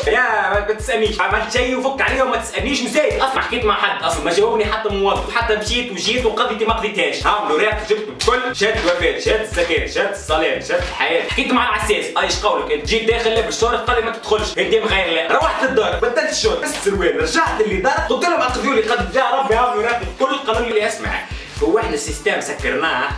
يا ما تسالنيش، عملت شيء وفك عليه وما تسالنيش وزايد اصلا حكيت مع حد اصلا ما جاوبني حتى موظف، حتى مشيت وجيت وقضيتي ما قضيتهاش، عاملوا رياض جبت الكل، شهاده الوفاه، شهاده الزكاه، شهاده الصلاه، شهاده الحياه، حكيت مع العساس، ايش قولك انت جيت داخل لابس شورت قال لي ما تدخلش، انت مغير لا، روحت للدار بدلت الشورت بس السروال، رجعت للدار قلت لهم اخذوا لي قد جاء ربي عاملوا رياض الكل قالوا لي اسمع هو احنا السيستم سكرناه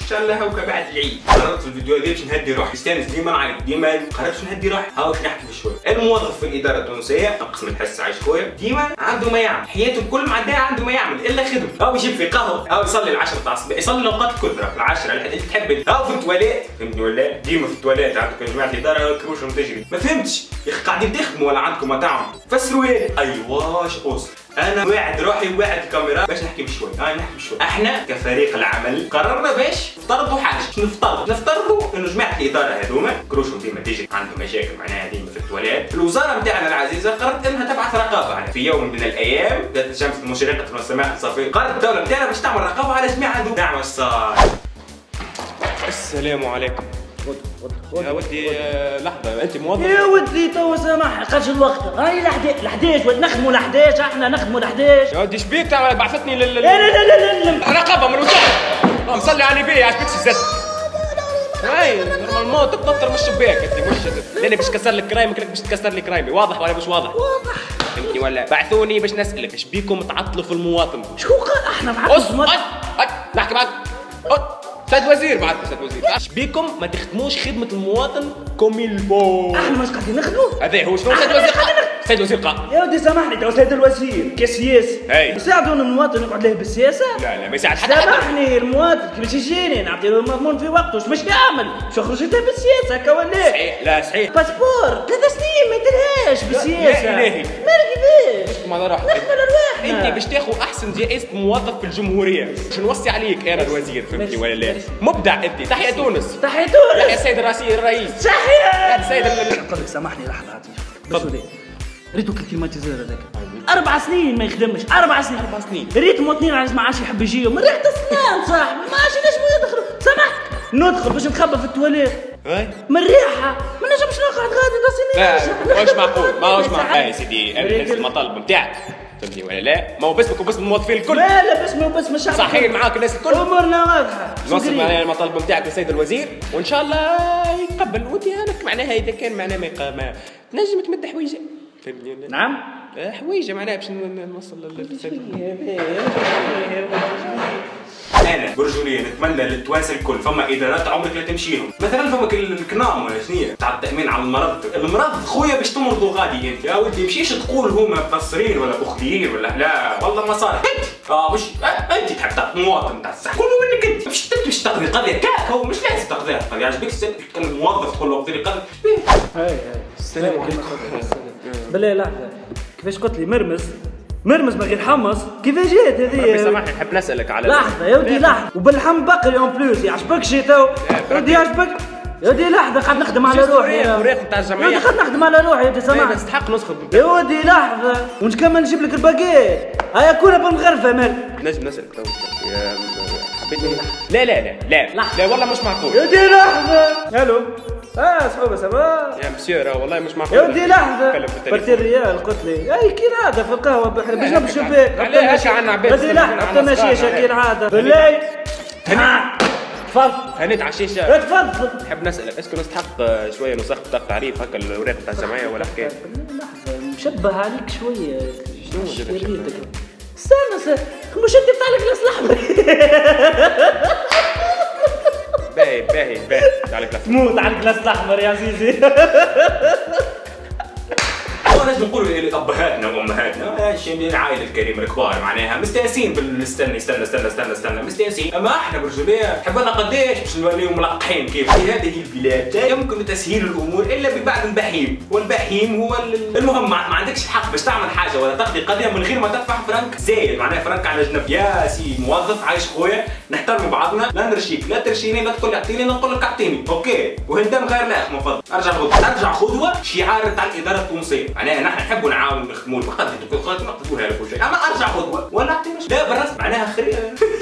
ان شاء الله هوكا بعد العيد. قررت في الفيديو هذا باش نهدي روحي، نستانس ديما نعيط ديما، قررت باش نهدي روحي، هاوش نحكي بشوي. الموظف في الاداره التونسيه قسم الحس عايش خويا ديما عنده ما يعمل، حياته الكل معداها عنده ما يعمل الا خدمه، هاو يجيب في قهوه، هاو يصلي العشرة تاع الصباح، يصلي الاوقات الكثرى العشرة اللي تحب، هاو في التواليت، فهمتني ولا؟ ديما في التواليت عندكم يا جماعه الاداره كروشهم تجري، ما فهمتش يا اخي قاعدين تخدموا ولا عندكم مطاعم؟ فسروا لي. ايواش اوصل. انا واعد روحي وواعد الكاميرا باش نحكي بشوي، نحكي بشوي. احنا كفريق العمل قررنا باش نفترضوا حاجه، نفترضوا انه جماعه الاداره هذوما كروشهم ديما تجي عندهم مشاكل معناها ديما في التواليت، الوزاره نتاعنا العزيزه قررت انها تبعث رقابه على في يوم من الايام ذات الشمس المشرقه والسماء الصافيه، قررت الدوله نتاعنا باش تعمل رقابه على جميع هذوما. نعم الصالح. السلام عليكم. يا ودي لحظة أنت موظف؟ يا ودي توا سامح قاش الوقت، هاي ل11 نخدموا ل11 احنا نخدموا ل11. يا ودي شبيك بعثتني لا لا لا لا لا رقابة من الوزارة. مصلي على النبي عجبك الزد. هاي نورمالمون تنطر من الشباك أنت مش لأني باش نكسر لك كرايمك باش تكسر لي كرايمي، واضح ولا مش واضح؟ واضح. فهمتني ولا؟ بعثوني باش نسألك ايش بيكم تعطلوا في المواطن؟ شكون قال احنا معطلوا؟ نحكي معك. سيد وزير بعد سيد وزير، ايش بيكم ما تخدموش خدمة المواطن كوميلفو؟ احنا مش قاعدين نخدموا؟ هذا هو شنو سيد وزير قال؟ سيد وزير قال يا ودي سامحني تو سيد الوزير كسياسي يساعدون المواطن يقعد له بالسياسة؟ لا ما يساعد حتى سامحني المواطن كيفاش يجيني نعطي له المضمون في وقته، مش يعمل؟ شو خرجتها بالسياسة هكا ولا؟ صحيح لا صحيح باسبور 3 سنين ما يديرهاش بالسياسة. يا إلهي مالك كيفاش؟ ما راح نخدموا لرواحنا. انت باش تاخذ احسن جائزة موظف في الجمهورية، باش نوصي عليك انا الوزير فهمتني ولا لا؟ مبدع انت، تحية تونس. تحية تونس. تحية السيد الرئيس. تحية. السيد نقول لك سامحني لحظة عطية. تفضل. ريتو كليماتيزور هذاك 4 سنين ما يخدمش، 4 سنين ريت مواطنين عايز ما عادش يحب يجيهم من ريحة السنان صاحبي، ما عادش ينجموا يدخلوا، سامح ندخل باش نخبى في التواليت من ريحة ما نجمش نقعد غادي لا ماهوش معقول ماهوش معقول يا سيدي انا المطالب نتاعك فهمتني ولا لا؟ ما هو باسمك وباسم الموظفين الكل. لا باسمي وباسم الشعب صحيح معاك الناس الكل. امورنا واضحه. نوصل معناها المطالب نتاعك للسيد الوزير وان شاء الله يقبل، وانت هانك معناها اذا كان معناها ما تنجم تمد حويجه فهمتني ولا؟ نعم حويجه معناها باش نوصل للسيد. انا برجوليه نتمنى للتوانسه الكل فما ادارات عمرك لا تمشي لهم، مثلا فما الكنام ولا شنو تاع التامين على المرض خويا باش تمرضوا غادي انت يا ودي مشيش تقول هما مقصرين ولا بخليين ولا لا والله ما صار انت مش انت تحب تعطي مواطن تاع الصحه كله منك انت مش تقضي قضيه كاك هو مش لازم تقضيها قضيه عجبك تكلم الموظف تقول له قضي قضيه. هاي السلام عليكم. بالله لحظه كيفاش قلت لي مرمز من غير حمص كيف جات هذه؟ سامحني نحب نسالك على لحظه يا ودي لحظه وباللحم بقري اون بلوس يعجبك شي تو؟ يا ودي يعجبك يا ودي لحظه قاعد نخدم على روحي الوريق نتاع الجمعيه يا ودي قاعد نخدم على روحي يا ودي سامحني نستحق نسخذ يا ودي لحظه ونكمل نجيب لك الباكيت هيا كوره بالمغرفه مال نجم نسالك تو حبيت لا لا لا لا لا والله مش معقول يا ودي لحظه الو صحوبه سافا يا مسيو راه والله مش معقول يا ودي لحظه برتي الريال قلت لي اي كي العاده في القهوه بجنب الشباك علاش عنا عباد بدي لحظه عطينا شيشه كي العاده بالله تفضل هنيت على الشيشه تفضل نحب نسالك اسكو نستحق شويه نسخ بطاقه تعريف هكا الوراق تاع الجمعيه ولا حكايه؟ لحظه مشبه عليك شويه شنو استنى مش انت بتاع الكلاس الاحمر باهي على الكلاس موت على الكلاس الاحمر يا عزيزي. لازم نقولوا لابهاتنا وامهاتنا العائله الكريمه الكبار معناها مستانسين استنى مستانسين، اما احنا برجوليه حبنا قداش باش نوليو ملقحين كيف في هذه البلاد لا يمكن تسهيل الامور الا ببعض البحيم، والبحيم هو المهم ما عندكش الحق باش تعمل حاجه ولا تقضي قضيه من غير ما تدفع فرنك زايد معناها فرنك على جنب. يا سي موظف عايش خويا نحترموا بعضنا لا نرشيك لا ترشيني لا تقول لي اعطيني نقول لك اعطيني اوكي وانت من غير لا من فضلك ارجع قدوه شعار تاع الاداره التونسيه معناها باهي نحن نحبوا نعاونوا نخدموا فقط نقدموها لك كل شيء، اما ارجع غدوه ولا اعطيناش لا بالرسم معناها خير.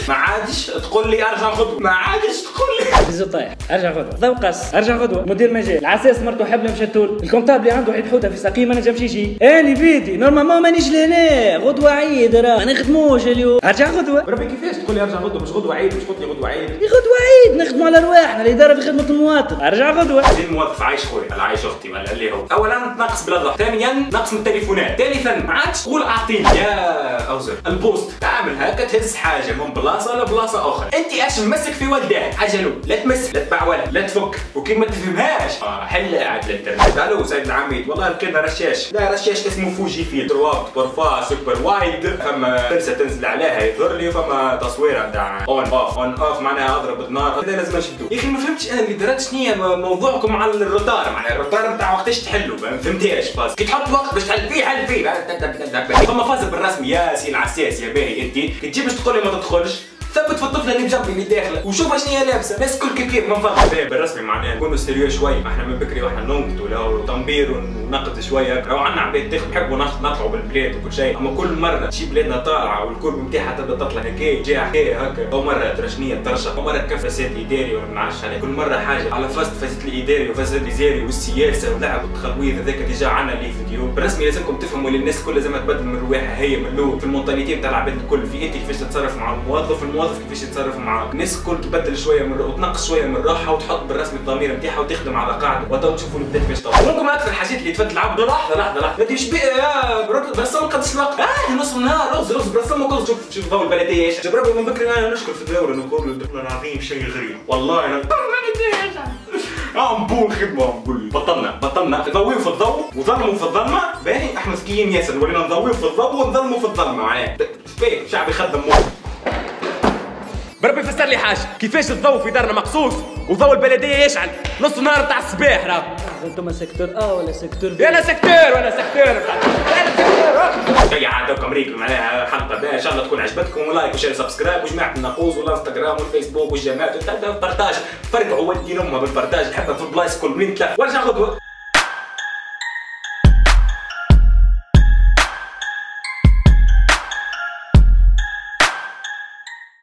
ما عادش تقول لي ارجع غدوه، ما عادش تقول لي بزو طايح ارجع غدوه، ضو قص ارجع غدوه، مدير مجال العساس مرته حبله مشتول، الكونتابلي عنده حيط حوته في ساقيه ما نجمش يجي، اني فيدي نورمالمون مانيش لهنا، غدوه عيد راه ما نخدموش اليوم، ارجع غدوه. بربي كيفاش تقول لي ارجع غدوه؟ مش غدوه عيد، مش قلت لي غدوه عيد. غدوه عيد نخدموا على رواحنا، الاداره في خدمه المواطن، ارجع غدوه. زين الموظف عايش خويا ولا عايش اختي ولا اللي هو، اولا نقص بلا ضغط، ثانيا نقص من التليفونات، ثالثا ما عادش تقول اعطيني يا اوزر البوست، تعمل هكا تهز حاجه من بلاصه لبلاصه اخرى، انت اش ممسك في ولدان عجلو، لا تمسك لا تبعولها لا تفك، وكي ما تفهمهاش حل قاعد الانترنت. الو سيد العميد والله لقينا رشاش، لا رشاش اسمه فوجي فيل 3 بورفا سوبر وايد، فما ترسه تنزل عليها يظهر لي، فما تصويره تاع اون اوف معناها اضرب النار، هذا لازم نشدو. يا اخي ما فهمتش انا اللي درت شنو هي موضوعكم مع الروتار، معناها الروتار نتاع وقتاش تحلوا ما فهمتهاش، فاز كي تحط وقت باش تحل فيه حل فيه. فما فاز بالرسم يا سي العساس يا باهي، انت كي تجي باش تقول لي ما تدخلش ثبت في الطفله اللي بجنبي اللي داخله وشوف شنو هي لابسه، الناس الكل كيف من فضلك. بالرسمي معناها نكونوا سيريو شوي، احنا من بكري واحنا ننقدوا له تنبير وننقد شويه، راهو عندنا عباد تاخذ نحبوا نطلعوا بالبلاد وكل شيء، اما كل مره تجي بلادنا طالعه والكل نتاعها تبدا تطلع هكا جاي حكايه هكا، او مره ترشنيه ترشح، او مره كان فساد اداري ولا ما نعرفش عليه، كل مره حاجه على فساد الاداري وفساد الاداري والسياسه ولعب التخلويض هذاك ديجا عندنا لي فيديو. بالرسمي لازمكم تفهموا اللي الناس كلها لازم تبدل من رواحها هي من الاول في المونتاليتي نتاع العباد الكل، في انت كيفاش تتصرف مع الموظف كيفاش يتصرف معاك، الناس الكل تبدل شويه من وتنقص شويه من الراحه وتحط بالرسم الضمير نتاعها وتخدم على قاعده وتو تشوفوا البلاد كيفاش تطور. ممكن اكثر الحاجات اللي تفت العبد لحظه ما تجيش يا برسم ما قدش الوقت نص النهار رز برسم وكل شوف ضوء البلديه ايش جبربي من بكري. انا نشكر في الدوله نقول الدوله العظيم شيء غريب والله انا نبون خدمه نقول بطلنا نضويو في الضوء وظلموا في الظلمه، باهي احنا ذكيين ياسر ولينا نضويو في الضوء ونظلموا في الظلمه، معناها باهي شعب يخدم بربي فسر لي حاجه، كيفاش الضوء في دارنا مقصوص وضوء البلديه يشعل نص النهار تاع الصباح راه انتم سيكتور ولا سيكتور بي؟ انا سيكتور وانا سيكتور جاي عندكم امريكا معناها حلقه باهيه ان شاء الله تكون عجبتكم، ولايك وشير سبسكرايب وجماعه الناقوس والانستغرام والفيسبوك والجامعات والبارتاج، فرقعوا ودي امها بالبارتاج، نحبها في البلايص كل منين تلاقى وارجع غدوه.